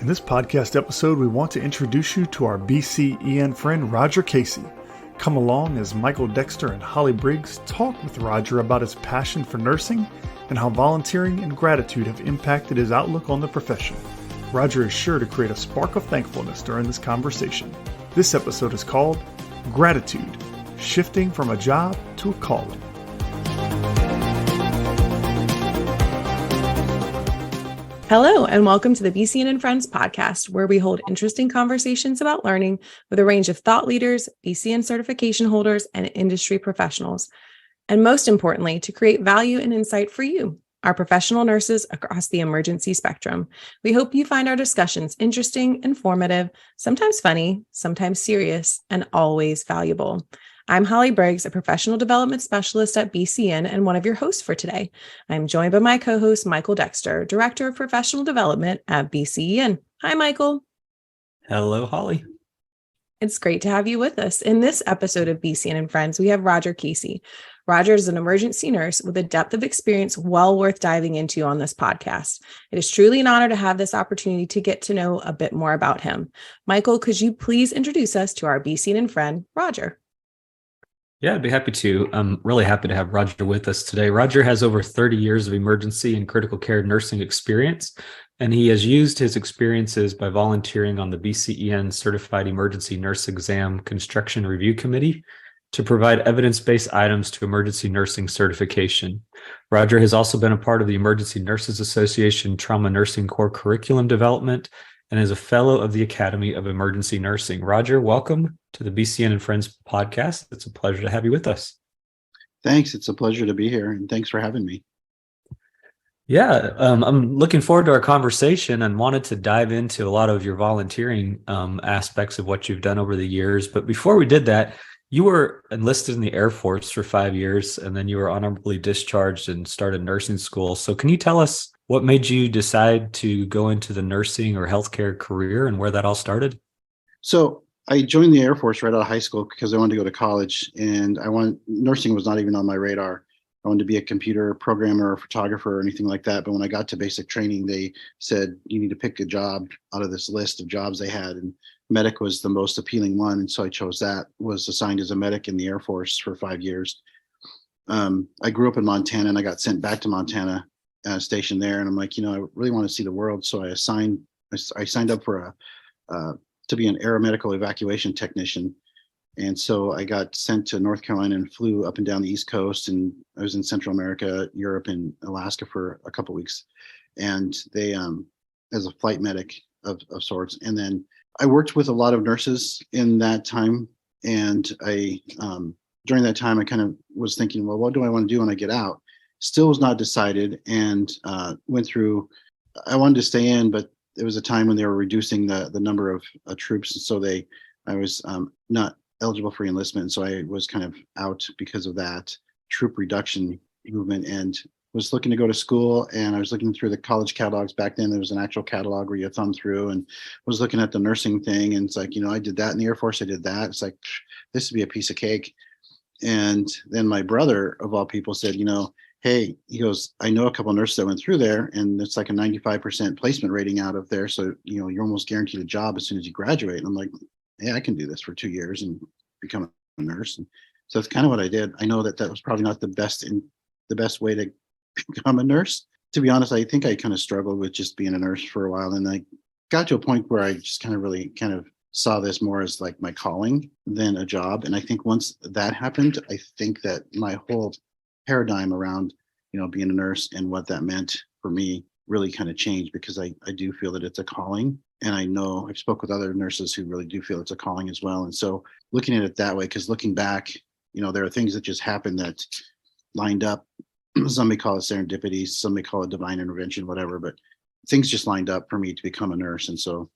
In this podcast episode, we want to introduce you to our BCEN friend Roger Casey. Come along as Michael Dexter and Hollye Briggs talk with Roger about his passion for nursing and how volunteering and gratitude have impacted his outlook on the profession. Roger is sure to create a spark of thankfulness during this conversation. This episode is called Gratitude, Shifting from a Job to a Calling. Hello, and welcome to the BCEN Friends podcast, where we hold interesting conversations about learning with a range of thought leaders, BCEN certification holders, and industry professionals. And most importantly, to create value and insight for you, our professional nurses across the emergency spectrum. We hope you find our discussions interesting, informative, sometimes funny, sometimes serious, and always valuable. I'm Hollye Briggs, a professional development specialist at BCEN and one of your hosts for today. I'm joined by my co-host, Michael Dexter, Director of Professional Development at BCEN. Hi, Michael. Hello, Hollye. It's great to have you with us. In this episode of BCEN and Friends, we have Roger Casey. Roger is an emergency nurse with a depth of experience well worth diving into on this podcast. It is truly an honor to have this opportunity to get to know a bit more about him. Michael, could you please introduce us to our BCEN and friend, Roger? Yeah, I'd be happy to. I'm really happy to have Roger with us today. Roger has over 30 years of emergency and critical care nursing experience, and he has used his experiences by volunteering on the BCEN Certified Emergency Nurse Exam Construction Review Committee to provide evidence-based items to emergency nursing certification. Roger has also been a part of the Emergency Nurses Association Trauma Nursing Core curriculum development and is a fellow of the Academy of Emergency Nursing. Roger, welcome to the BCEN and Friends podcast. It's a pleasure to have you with us. Thanks. It's a pleasure to be here, and thanks for having me. Yeah, I'm looking forward to our conversation and wanted to dive into a lot of your volunteering aspects of what you've done over the years. But before we did that, you were enlisted in the Air Force for 5 years, and then you were honorably discharged and started nursing school. So can you tell us what made you decide to go into the nursing or healthcare career and where that all started? So I joined the Air Force right out of high school because I wanted to go to college, and nursing was not even on my radar. I wanted to be a computer programmer or photographer or anything like that. But when I got to basic training, they said, you need to pick a job out of this list of jobs they had. And medic was the most appealing one. And so I chose that, was assigned as a medic in the Air Force for 5 years. I grew up in Montana, and I got sent back to Montana, stationed there. And I'm like, I really want to see the world. So I signed up for to be an aeromedical evacuation technician. And so I got sent to North Carolina and flew up and down the East Coast. And I was in Central America, Europe, and Alaska for a couple of weeks. And they, as a flight medic of sorts. And then I worked with a lot of nurses in that time. And during that time, I kind of was thinking, well, what do I want to do when I get out? Still was not decided, and I wanted to stay in, but there was a time when they were reducing the number of troops. And so I was not eligible for enlistment. So I was kind of out because of that troop reduction movement, and was looking to go to school. And I was looking through the college catalogs. Back then, there was an actual catalog where you thumb through, and was looking at the nursing thing. And it's like, I did that in the Air Force. I did that. It's like, this would be a piece of cake. And then my brother, of all people, said, hey, he goes, I know a couple of nurses that went through there, and it's like a 95% placement rating out of there. So, you're almost guaranteed a job as soon as you graduate. And I'm like, hey, I can do this for 2 years and become a nurse. And so that's kind of what I did. I know that was probably not the best way to become a nurse. To be honest, I think I kind of struggled with just being a nurse for a while. And I got to a point where I just really saw this more as like my calling than a job. And I think once that happened, I think that my whole paradigm around, being a nurse and what that meant for me really kind of changed, because I do feel that it's a calling. And I know I've spoke with other nurses who really do feel it's a calling as well. And so looking at it that way, because looking back, there are things that just happened that lined up. Some may call it serendipity, some may call it divine intervention, whatever, but things just lined up for me to become a nurse. And so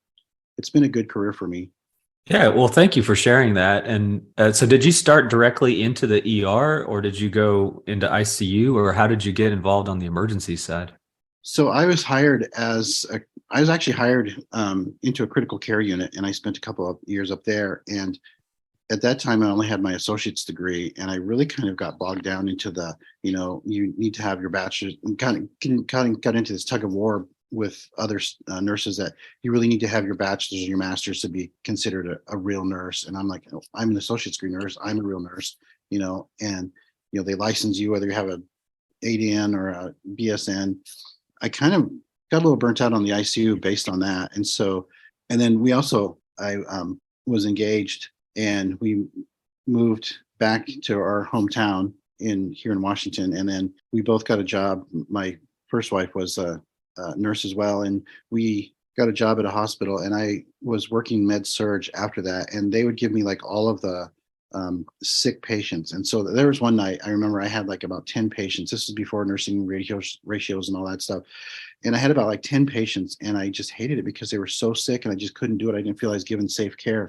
it's been a good career for me. Yeah, well, thank you for sharing that. And so did you start directly into the ER, or did you go into ICU, or how did you get involved on the emergency side? So I was actually hired into a critical care unit, and I spent a couple of years up there. And at that time, I only had my associate's degree, and I really kind of got bogged down into you need to have your bachelor's, and kind of got into this tug of war with other nurses that you really need to have your bachelor's or your master's to be considered a real nurse. And I'm like, oh, I'm an associate's degree nurse. I'm a real nurse, and, they license you whether you have a ADN or a BSN. I kind of got a little burnt out on the ICU based on that. And then I was engaged and we moved back to our hometown here in Washington. And then we both got a job. My first wife was a nurse as well. And we got a job at a hospital, and I was working med surg after that. And they would give me like all of the sick patients. And so there was one night I remember I had like about 10 patients. This was before nursing ratios and all that stuff. And I had about like 10 patients, and I just hated it because they were so sick and I just couldn't do it. I didn't feel I was given safe care.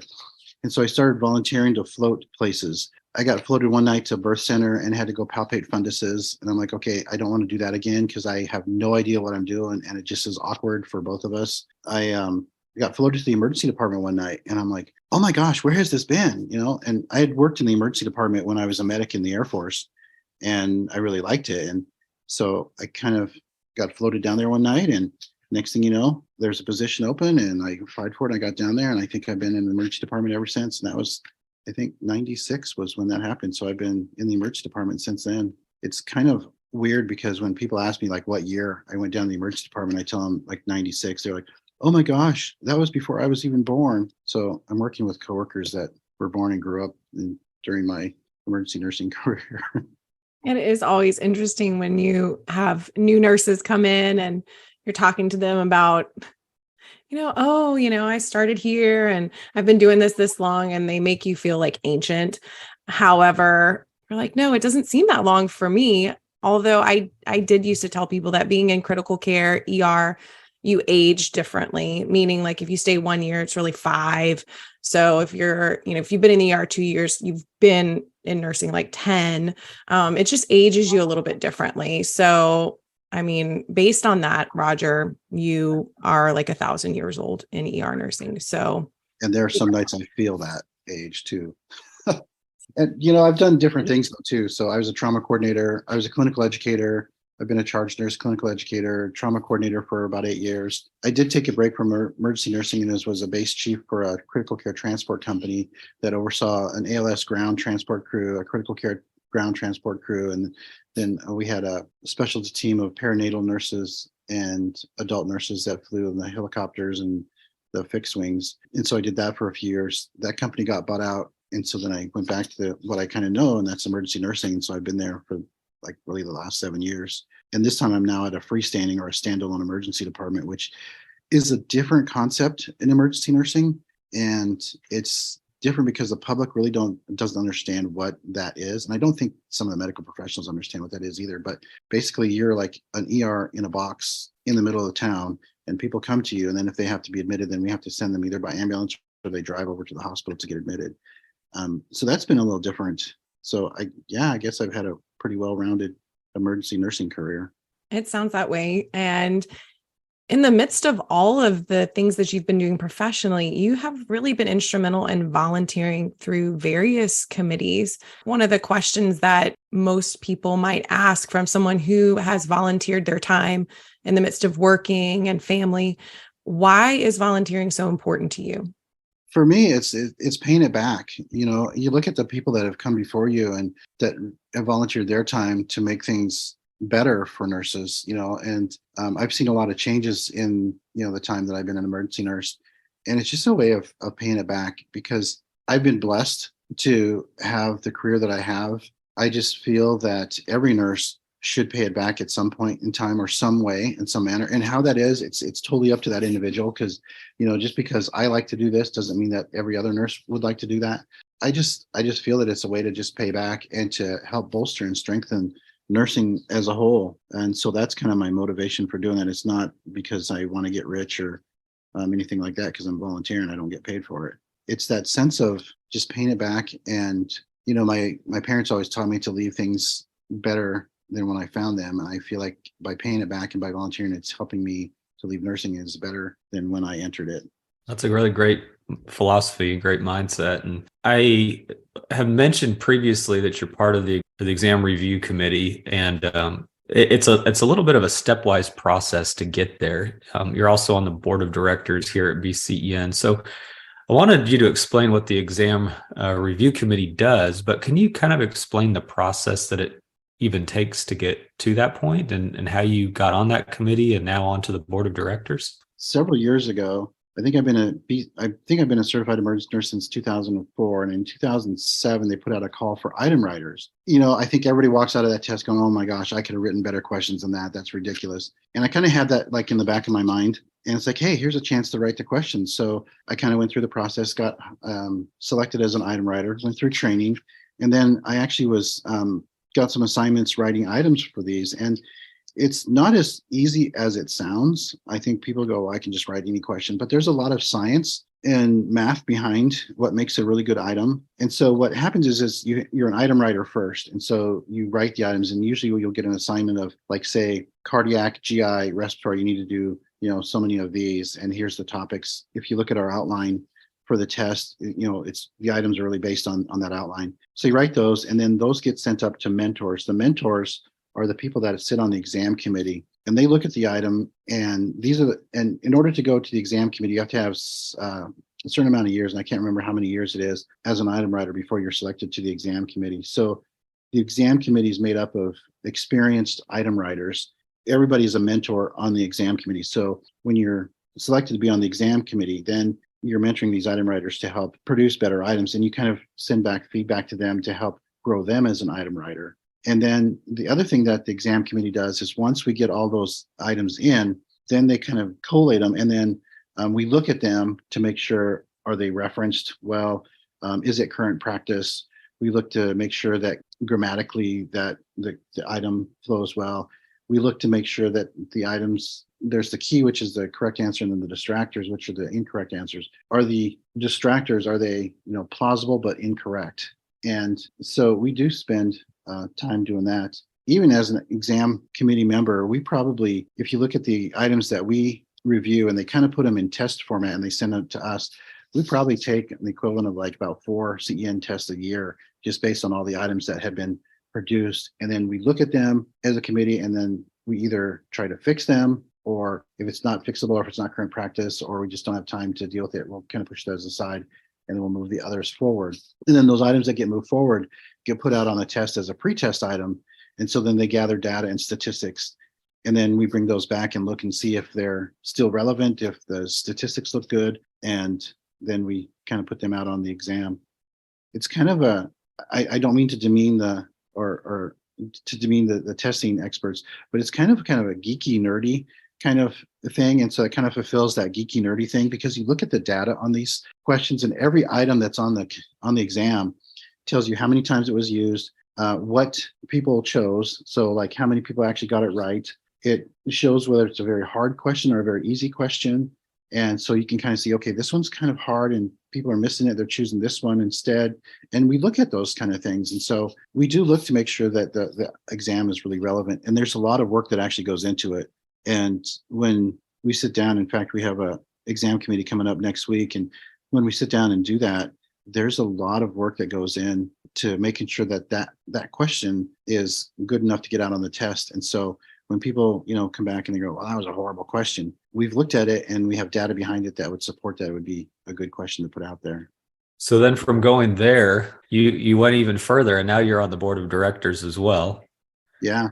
And so I started volunteering to float places. I got floated one night to a birth center and had to go palpate funduses. And I'm like, okay, I don't want to do that again because I have no idea what I'm doing. And it just is awkward for both of us. I got floated to the emergency department one night, and I'm like, oh my gosh, where has this been? And I had worked in the emergency department when I was a medic in the Air Force, and I really liked it. And so I kind of got floated down there one night, and next thing you know, there's a position open, and I applied for it. And I got down there, and I think I've been in the emergency department ever since. And that was, I think, 96 was when that happened. So I've been in the emergency department since then. It's kind of weird because when people ask me like what year I went down to the emergency department, I tell them like 96. They're like, oh my gosh, that was before I was even born. So I'm working with coworkers that were born and grew up during my emergency nursing career. And it is always interesting when you have new nurses come in and you're talking to them about, I started here and I've been doing this long, and they make you feel like ancient. However, you're like, no, it doesn't seem that long for me. Although I did used to tell people that being in critical care, ER, you age differently, meaning like if you stay 1 year, it's really 5. So if if you've been in the ER 2 years, you've been in nursing like 10. It just ages you a little bit differently. So, I mean, based on that, Roger, you are like 1,000 years old in ER nursing. So, and there are some nights I feel that age too. And, I've done different things though too. So I was a trauma coordinator. I was a clinical educator. I've been a charge nurse, clinical educator, trauma coordinator for about 8 years. I did take a break from emergency nursing and was a base chief for a critical care transport company that oversaw an ALS ground transport crew, a critical care ground transport crew. And then we had a specialty team of perinatal nurses and adult nurses that flew in the helicopters and the fixed wings. And so I did that for a few years. That company got bought out. And so then I went back to what I kind of know, and that's emergency nursing. And so I've been there for like really the last 7 years. And this time I'm now at a freestanding or a standalone emergency department, which is a different concept in emergency nursing. And it's different because the public really doesn't understand what that is. And I don't think some of the medical professionals understand what that is either. But basically you're like an ER in a box in the middle of the town, and people come to you. And then if they have to be admitted, then we have to send them either by ambulance or they drive over to the hospital to get admitted. So that's been a little different. So I guess I've had a pretty well-rounded emergency nursing career. it sounds that way. And in the midst of all of the things that you've been doing professionally, you have really been instrumental in volunteering through various committees. One of the questions that most people might ask from someone who has volunteered their time in the midst of working and family, why is volunteering so important to you? For me, it's paying it back. You look at the people that have come before you and that have volunteered their time to make things better for nurses, and I've seen a lot of changes in, the time that I've been an emergency nurse. And it's just a way of paying it back because I've been blessed to have the career that I have. I just feel that every nurse should pay it back at some point in time or some way, in some manner. And how that is, it's totally up to that individual because, just because I like to do this doesn't mean that every other nurse would like to do that. I just feel that it's a way to just pay back and to help bolster and strengthen nursing as a whole. And so that's kind of my motivation for doing that. It's not because I want to get rich or anything like that, because I'm volunteering, I don't get paid for it. It's that sense of just paying it back. And, my parents always taught me to leave things better than when I found them. And I feel like by paying it back and by volunteering, it's helping me to leave nursing is better than when I entered it. That's a really great philosophy, great mindset. And I have mentioned previously that you're part of the exam review committee. And It's a little bit of a stepwise process to get there. You're also on the board of directors here at BCEN. So I wanted you to explain what the exam review committee does, but can you kind of explain the process that it even takes to get to that point, and how you got on that committee and now onto the board of directors? Several years ago, I think I've been a certified emergency nurse since 2004, and in 2007 they put out a call for item writers. I think everybody walks out of that test going, "Oh my gosh, I could have written better questions than that. That's ridiculous." And I kind of had that like in the back of my mind, and it's like, "Hey, here's a chance to write the questions." So I kind of went through the process, got selected as an item writer, went through training, and then I actually was got some assignments writing items for these. And it's not as easy as it sounds. I think people go, well, I can just write any question, but there's a lot of science and math behind what makes a really good item. And so what happens is you're an item writer first. And so you write the items, and usually you'll get an assignment of, like, say, cardiac, GI, respiratory. You need to do, so many of these. And here's the topics. If you look at our outline for the test, it's the items are really based on that outline. So you write those, and then those get sent up to mentors. The mentors are the people that sit on the exam committee, and they look at the item. And and in order to go to the exam committee, you have to have a certain amount of years, and I can't remember how many years it is, as an item writer before you're selected to the exam committee. So the exam committee is made up of experienced item writers. Everybody is a mentor on the exam committee. So when you're selected to be on the exam committee, then you're mentoring these item writers to help produce better items, and you kind of send back feedback to them to help grow them as an item writer. And then the other thing that the exam committee does is, once we get all those items in, then they kind of collate them, and then we look at them to make sure, are they referenced well? Is it current practice? We look to make sure that grammatically that the item flows well. We look to make sure that the items, there's the key, which is the correct answer, and then the distractors, which are the incorrect answers. Are the distractors, are they plausible but incorrect? And so we do spend time doing that. Even as an exam committee member, we probably, if you look at the items that we review and they kind of put them in test format and they send them to us, we probably take the equivalent of like about 4 CEN tests a year, just based on all the items that have been produced. And then we look at them as a committee, and then we either try to fix them, or if it's not fixable, or if it's not current practice, or we just don't have time to deal with it, we'll kind of push those aside, and then we'll move the others forward. And then those items that get moved forward get put out on the test as a pre-test item. And so then they gather data and statistics. And then we bring those back and look and see if they're still relevant, if the statistics look good. And then we kind of put them out on the exam. It's kind of I don't mean to demean the testing experts, but it's kind of a geeky, nerdy kind of thing. And so it kind of fulfills that geeky, nerdy thing, because you look at the data on these questions, and every item that's on the exam tells you how many times it was used, what people chose. So like how many people actually got it right. It shows whether it's a very hard question or a very easy question. And so you can kind of see, okay, this one's kind of hard and people are missing it. They're choosing this one instead. And we look at those kind of things. And so we do look to make sure that the exam is really relevant. And there's a lot of work that actually goes into it. And when we sit down, in fact, we have a exam committee coming up next week. And when we sit down and do that, there's a lot of work that goes in to making sure that question is good enough to get out on the test. And so when people, come back and they go, well, that was a horrible question, we've looked at it and we have data behind it that would support that it would be a good question to put out there. So then from going there, you went even further, and now you're on the board of directors as well. Yeah.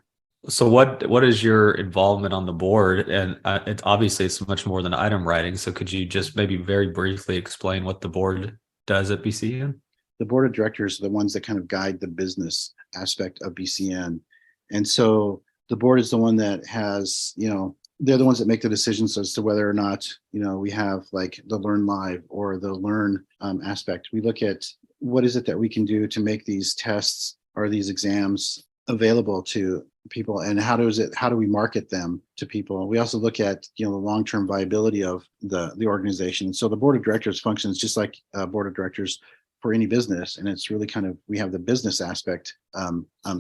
So what is your involvement on the board? And it's much more than item writing. So could you just maybe very briefly explain what the board does at BCEN? The board of directors are the ones that kind of guide the business aspect of BCEN. And so the board is the one that has, they're the ones that make the decisions as to whether or not, we have like the Learn Live or the Learn aspect. We look at what is it that we can do to make these tests or these exams available to people, and how do we market them to people. We also look at the long-term viability of the organization. So the board of directors functions just like a board of directors for any business, and it's really we have the business aspect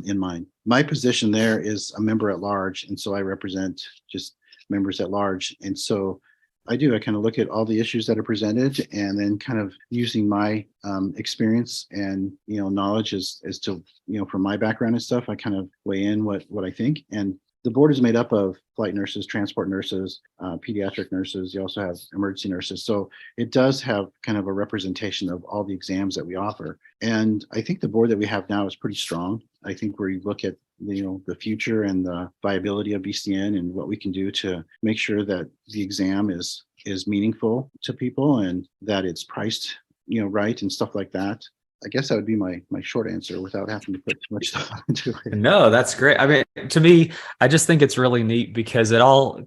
in mind. My position there is a member at large, and so I represent just members at large. And so I kind of look at all the issues that are presented, and then kind of using my experience and knowledge as to from my background and stuff, I kind of weigh in what I think. And the board is made up of flight nurses, transport nurses, pediatric nurses. You also have emergency nurses. So it does have kind of a representation of all the exams that we offer. And I think the board that we have now is pretty strong. I think where you look at the future and the viability of BCN and what we can do to make sure that the exam is meaningful to people and that it's priced right and stuff like that. I guess that would be my short answer without having to put too much stuff into it. No, that's great. I mean, to me, I just think it's really neat because it all,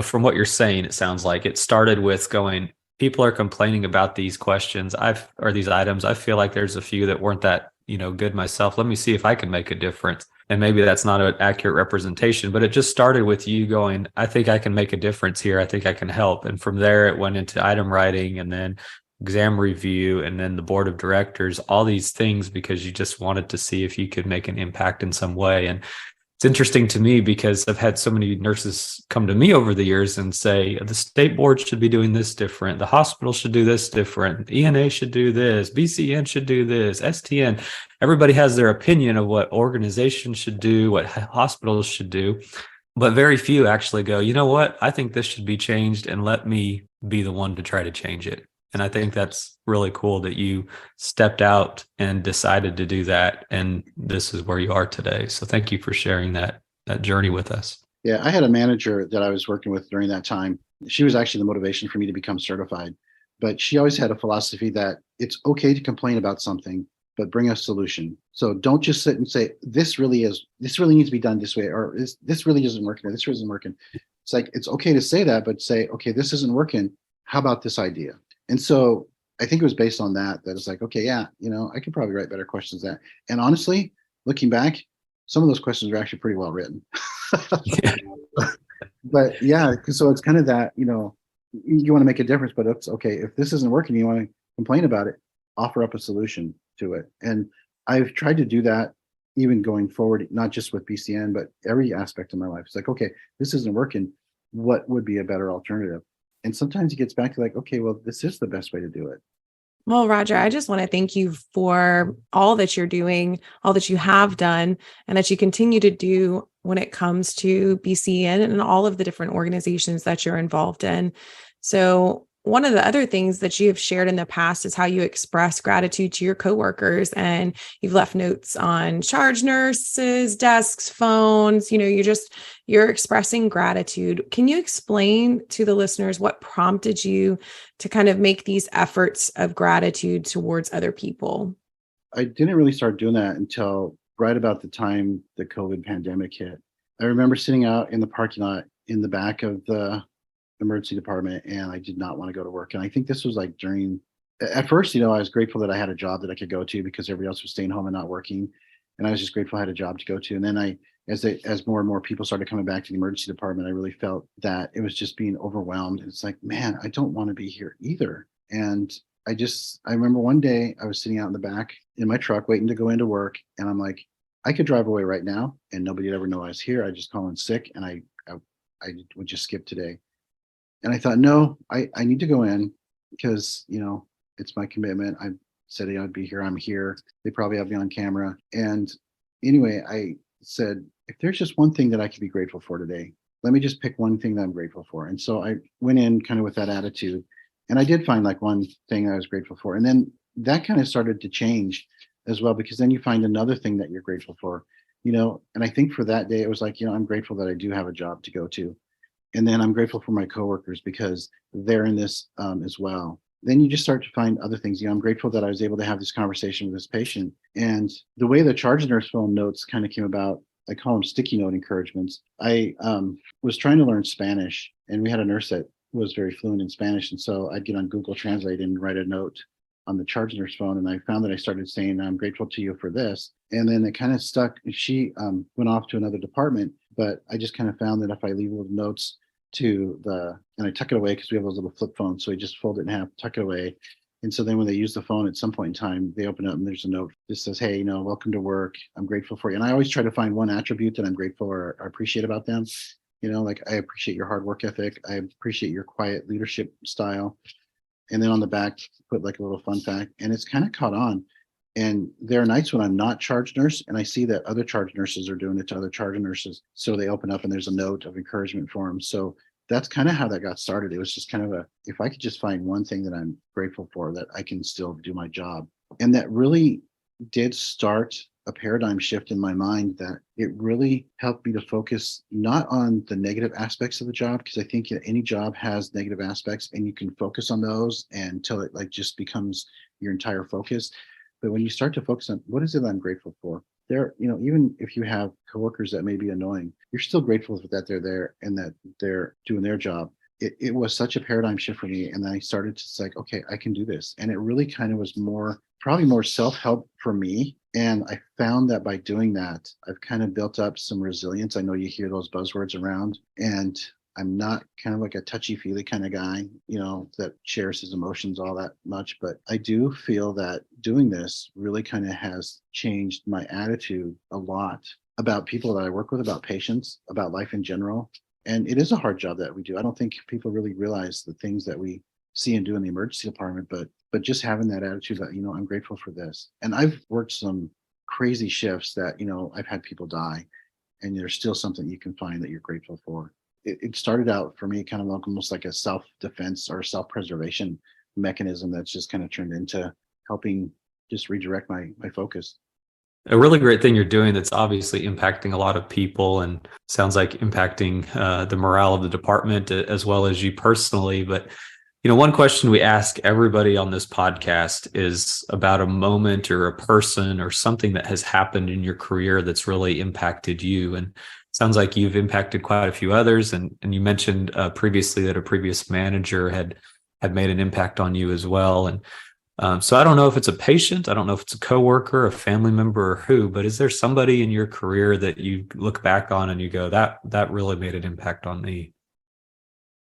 from what you're saying, it sounds like it started with going, people are complaining about these questions or these items. I feel like there's a few that weren't that, good myself. Let me see if I can make a difference. And maybe that's not an accurate representation, but it just started with you going, I think I can make a difference here. I think I can help. And from there, it went into item writing and then exam review and then the board of directors, all these things, because you just wanted to see if you could make an impact in some way. And it's interesting to me because I've had so many nurses come to me over the years and say, the state board should be doing this different. The hospital should do this different. ENA should do this. BCN should do this. STN. Everybody has their opinion of what organizations should do, what hospitals should do. But very few actually go, you know what? I think this should be changed and let me be the one to try to change it. And I think that's really cool that you stepped out and decided to do that. And this is where you are today. So thank you for sharing that journey with us. Yeah, I had a manager that I was working with during that time. She was actually the motivation for me to become certified. But she always had a philosophy that it's okay to complain about something, but bring a solution. So don't just sit and say, this really needs to be done this way, or this really isn't working, or this isn't working. It's like, it's okay to say that, but say, okay, this isn't working. How about this idea? And so I think it was based on that it's like, okay, yeah, I could probably write better questions than that. And honestly, looking back, some of those questions are actually pretty well written. Yeah. But yeah, so it's kind of that, you want to make a difference, but it's okay. If this isn't working, you want to complain about it, offer up a solution to it. And I've tried to do that even going forward, not just with BCN, but every aspect of my life. It's like, okay, this isn't working. What would be a better alternative? And sometimes it gets back to like, okay, well, this is the best way to do it. Well, Roger, I just want to thank you for all that you're doing, all that you have done, and that you continue to do when it comes to BCN and all of the different organizations that you're involved in. So one of the other things that you have shared in the past is how you express gratitude to your coworkers, and you've left notes on charge nurses, desks, phones, you're expressing gratitude. Can you explain to the listeners what prompted you to kind of make these efforts of gratitude towards other people? I didn't really start doing that until right about the time the COVID pandemic hit. I remember sitting out in the parking lot in the back of the emergency department, and I did not want to go to work. And I think this was like at first, I was grateful that I had a job that I could go to because everybody else was staying home and not working. And I was just grateful I had a job to go to. And then as more and more people started coming back to the emergency department, I really felt that it was just being overwhelmed. It's like, man, I don't want to be here either. And I remember one day I was sitting out in the back in my truck waiting to go into work. And I'm like, I could drive away right now and nobody would ever know I was here. I just call in sick and I would just skip today. And I thought, no, I need to go in because, it's my commitment. I said I'd be here. I'm here. They probably have me on camera. And anyway, I said, if there's just one thing that I could be grateful for today, let me just pick one thing that I'm grateful for. And so I went in kind of with that attitude. And I did find like one thing I was grateful for. And then that kind of started to change as well, because then you find another thing that you're grateful for, and I think for that day, it was like, I'm grateful that I do have a job to go to. And then I'm grateful for my coworkers because they're in this as well. Then you just start to find other things. I'm grateful that I was able to have this conversation with this patient. And the way the charge nurse phone notes kind of came about, I call them sticky note encouragements. I was trying to learn Spanish, and we had a nurse that was very fluent in Spanish. And so I'd get on Google Translate and write a note on the charge nurse phone. And I found that I started saying, I'm grateful to you for this. And then it kind of stuck. She went off to another department, but I just kind of found that if I leave little notes and I tuck it away because we have those little flip phones. So I just fold it in half, tuck it away. And so then when they use the phone at some point in time, they open up and there's a note that says, hey, welcome to work. I'm grateful for you. And I always try to find one attribute that I'm grateful or appreciate about them. Like I appreciate your hard work ethic. I appreciate your quiet leadership style. And then on the back, put like a little fun fact. And it's kind of caught on. And there are nights when I'm not charge nurse and I see that other charge nurses are doing it to other charge nurses. So they open up and there's a note of encouragement for them. So that's kind of how that got started. It was just kind of if I could just find one thing that I'm grateful for, that I can still do my job. And that really did start a paradigm shift in my mind, that it really helped me to focus not on the negative aspects of the job, because I think any job has negative aspects and you can focus on those until it like just becomes your entire focus. But when you start to focus on what is it I'm grateful for, even if you have coworkers that may be annoying, you're still grateful that they're there and that they're doing their job. It was such a paradigm shift for me. And then I started to say, okay, I can do this. And it really kind of was probably more self-help for me. And I found that by doing that, I've kind of built up some resilience. I know you hear those buzzwords around, and I'm not kind of like a touchy-feely kind of guy, that shares his emotions all that much. But I do feel that doing this really kind of has changed my attitude a lot about people that I work with, about patients, about life in general. And it is a hard job that we do. I don't think people really realize the things that we see and do in the emergency department, but just having that attitude that, I'm grateful for this. And I've worked some crazy shifts that, I've had people die, and there's still something you can find that you're grateful for. It started out for me kind of almost like a self-defense or self-preservation mechanism that's just kind of turned into helping just redirect my focus. A really great thing you're doing that's obviously impacting a lot of people and sounds like impacting the morale of the department as well as you personally. But, one question we ask everybody on this podcast is about a moment or a person or something that has happened in your career that's really impacted you. And it sounds like you've impacted quite a few others. And you mentioned previously that a previous manager had made an impact on you as well. And so I don't know if it's a patient, I don't know if it's a coworker, a family member, or who, but is there somebody in your career that you look back on and you go, that really made an impact on me?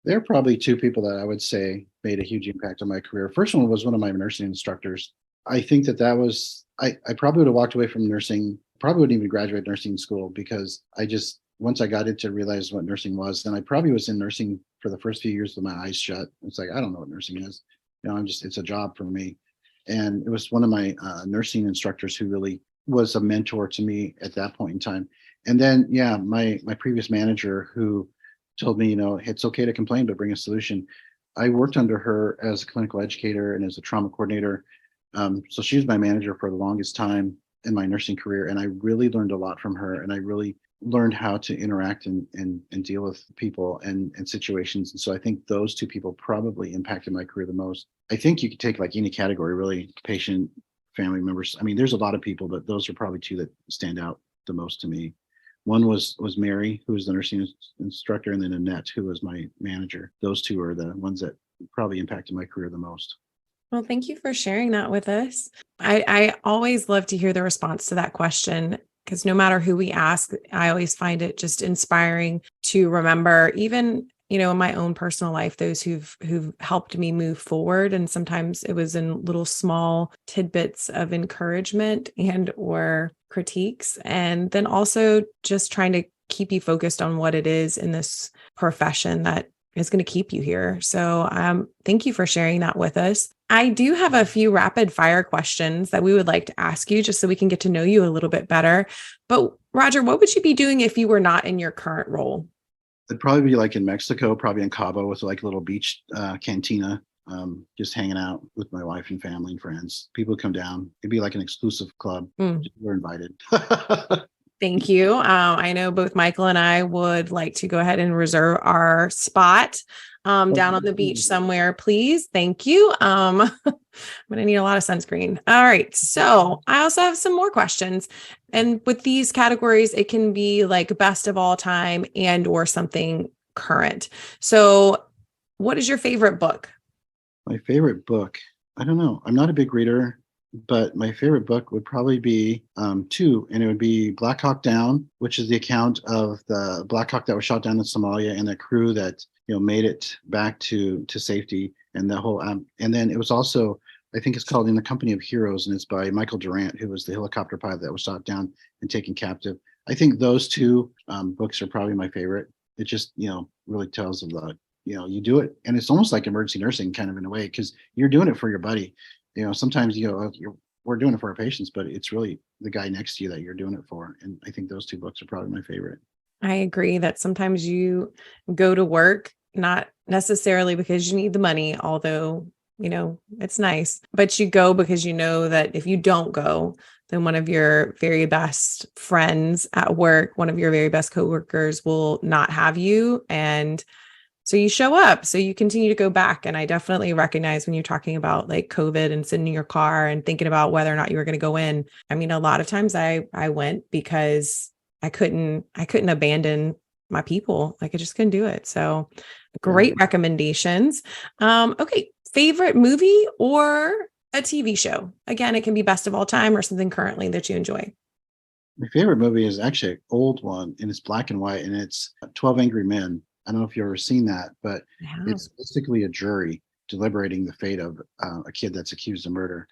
There are probably two people that I would say made a huge impact on my career. First one was one of my nursing instructors. I think that was, I probably would have walked away from nursing, probably wouldn't even graduate nursing school, because once I got into realize what nursing was, then I probably was in nursing for the first few years with my eyes shut. It's like, I don't know what nursing is. It's a job for me. And it was one of my nursing instructors who really was a mentor to me at that point in time. And then, my previous manager, who told me, it's okay to complain, but bring a solution. I worked under her as a clinical educator and as a trauma coordinator. So she was my manager for the longest time in my nursing career. And I really learned a lot from her. And I really learned how to interact and deal with people and situations. And so I think those two people probably impacted my career the most. I think you could take like any category, really, patient, family members. I mean, there's a lot of people, but those are probably two that stand out the most to me. One was Mary, who was the nursing instructor, and then Annette, who was my manager. Those two are the ones that probably impacted my career the most. Well, thank you for sharing that with us. I always love to hear the response to that question, because no matter who we ask, I always find it just inspiring to remember, even, in my own personal life, those who've helped me move forward. And sometimes it was in little small tidbits of encouragement and or critiques. And then also just trying to keep you focused on what it is in this profession that is going to keep you here. So thank you for sharing that with us. I do have a few rapid fire questions that we would like to ask you just so we can get to know you a little bit better. But Roger, what would you be doing if you were not in your current role? I'd probably be like in Mexico, probably in Cabo with like a little beach cantina, just hanging out with my wife and family and friends. People would come down. It'd be like an exclusive club. We're invited. Thank you. I know both Michael and I would like to go ahead and reserve our spot down on the beach somewhere, please. Thank you. I'm going to need a lot of sunscreen. All right. So I also have some more questions. And with these categories, it can be like best of all time and or something current. So what is your favorite book? My favorite book? I don't know. I'm not a big reader, but my favorite book would probably be two, and it would be Black Hawk Down, which is the account of the Black Hawk that was shot down in Somalia and the crew that made it back to safety, and the whole. And then it was also, I think it's called In the Company of Heroes, and it's by Michael Durant, who was the helicopter pilot that was shot down and taken captive. I think those two books are probably my favorite. It just really tells of the you do it, and it's almost like emergency nursing kind of in a way, because you're doing it for your buddy. Sometimes you're we're doing it for our patients, but it's really the guy next to you that you're doing it for. And I think those two books are probably my favorite. I agree that sometimes you go to work, not necessarily because you need the money, although, it's nice, but you go because you know that if you don't go, then one of your very best friends at work, one of your very best coworkers will not have you. And so you show up, so you continue to go back. And I definitely recognize when you're talking about like COVID and sitting in your car and thinking about whether or not you were going to go in. I mean, a lot of times I went because I couldn't abandon my people. Like I just couldn't do it. So great recommendations. Okay. Favorite movie or a TV show? Again, it can be best of all time or something currently that you enjoy. My favorite movie is actually an old one, and it's black and white, and it's 12 Angry Men. I don't know if you've ever seen that, but it's basically a jury deliberating the fate of a kid that's accused of murder.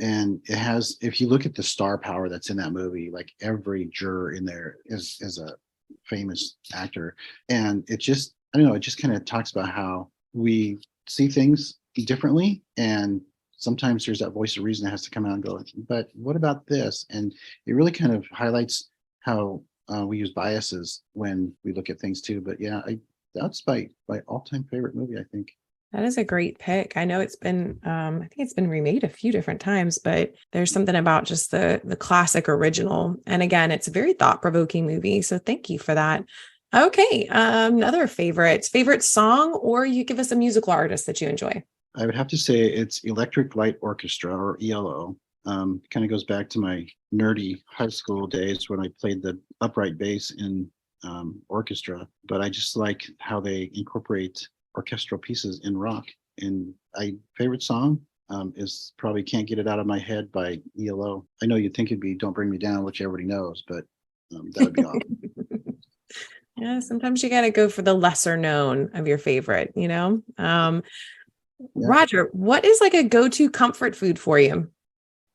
And it has, if you look at the star power that's in that movie, like every juror in there is a famous actor. And it just, I don't know, it just kind of talks about how we see things differently. And sometimes there's that voice of reason that has to come out and go, but what about this? And it really kind of highlights how we use biases when we look at things too. But yeah, that's my all-time favorite movie, I think. That is a great pick. I know it's been, I think it's been remade a few different times, but there's something about just the classic original. And again, it's a very thought-provoking movie. So thank you for that. Okay. Another favorite song, or you give us a musical artist that you enjoy. I would have to say it's Electric Light Orchestra, or ELO. Kind of goes back to my nerdy high school days when I played the upright bass in orchestra, but I just like how they incorporate orchestral pieces in rock. And favorite song is probably Can't Get It Out of My Head by ELO. I know you'd think it'd be Don't Bring Me Down, which everybody knows, but that would be awesome. Yeah, sometimes you got to go for the lesser known of your favorite, Roger, what is like a go-to comfort food for you?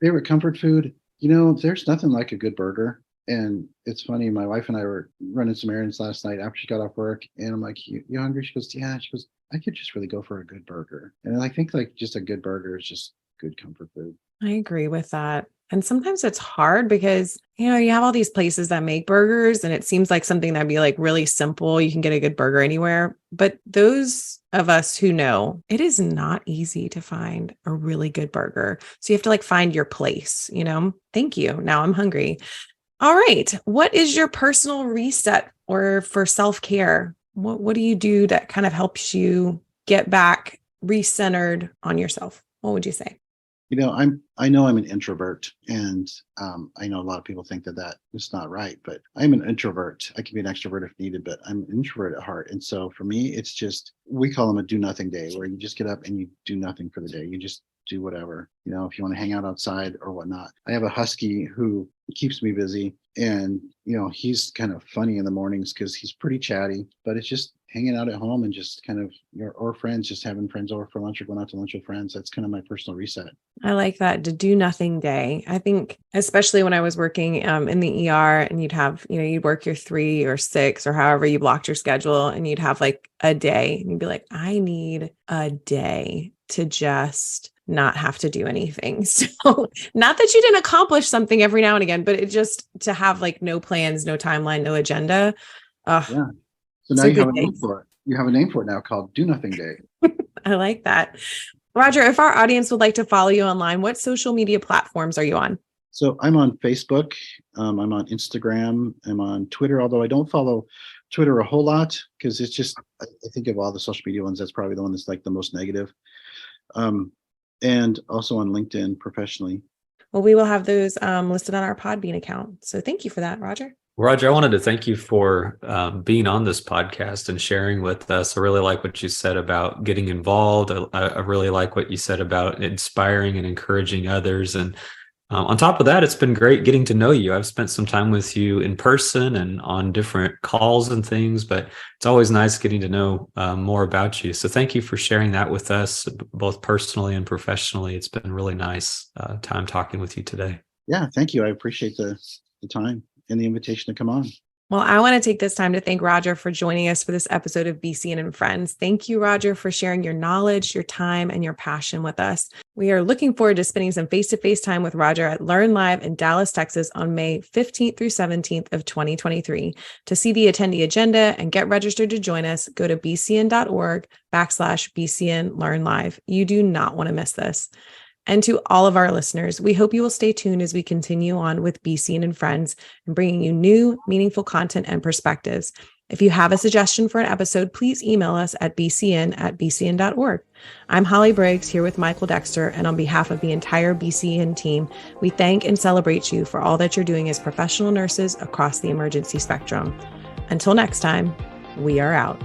Favorite comfort food? There's nothing like a good burger. And it's funny, my wife and I were running some errands last night after she got off work, and I'm like, you hungry? She goes, yeah. She goes, I could just really go for a good burger. And I think like just a good burger is just good comfort food. I agree with that. And sometimes it's hard because, you have all these places that make burgers and it seems like something that'd be like really simple. You can get a good burger anywhere. But those of us who know, it is not easy to find a really good burger. So you have to like find your place, Thank you. Now I'm hungry. All right. What is your personal reset or for self-care? What do you do that kind of helps you get back recentered on yourself? What would you say? I know I'm an introvert, and I know a lot of people think that is not right, but I'm an introvert. I can be an extrovert if needed, but I'm an introvert at heart. And so for me, it's just, we call them a do nothing day, where you just get up and you do nothing for the day. You just do whatever, if you want to hang out outside or whatnot. I have a husky who keeps me busy, and he's kind of funny in the mornings because he's pretty chatty, but it's just hanging out at home and just kind of or friends, just having friends over for lunch or going out to lunch with friends. That's kind of my personal reset. I like that, to do nothing day. I think especially when I was working in the ER, and you'd have, you'd work your 3 or 6 or however you blocked your schedule, and you'd have like a day and you'd be like, I need a day to just not have to do anything. So not that you didn't accomplish something every now and again, but it just to have like no plans, no timeline, no agenda. Yeah. So now you have a name for it. You have a name for it now called Do Nothing Day. I like that. Roger, if our audience would like to follow you online, what social media platforms are you on? So I'm on Facebook. I'm on Instagram. I'm on Twitter, although I don't follow Twitter a whole lot because it's just, I think of all the social media ones, that's probably the one that's like the most negative. And also on LinkedIn professionally. Well, we will have those listed on our Podbean account. So thank you for that, Roger. Roger, I wanted to thank you for being on this podcast and sharing with us. I really like what you said about getting involved. I really like what you said about inspiring and encouraging others. And on top of that, it's been great getting to know you. I've spent some time with you in person and on different calls and things, but it's always nice getting to know more about you. So thank you for sharing that with us, both personally and professionally. It's been really nice time talking with you today. Yeah, thank you. I appreciate the time and the invitation to come on. Well, I want to take this time to thank Roger for joining us for this episode of BCEN and Friends. Thank you, Roger, for sharing your knowledge, your time, and your passion with us. We are looking forward to spending some face-to-face time with Roger at Learn Live in Dallas, Texas on May 15th through 17th of 2023. To see the attendee agenda and get registered to join us, go to bcn.org/BCN Learn Live. You do not want to miss this. And to all of our listeners, we hope you will stay tuned as we continue on with BCEN and Friends and bringing you new, meaningful content and perspectives. If you have a suggestion for an episode, please email us at bcn@bcn.org. I'm Hollye Briggs here with Michael Dexter, and on behalf of the entire BCEN team, we thank and celebrate you for all that you're doing as professional nurses across the emergency spectrum. Until next time, we are out.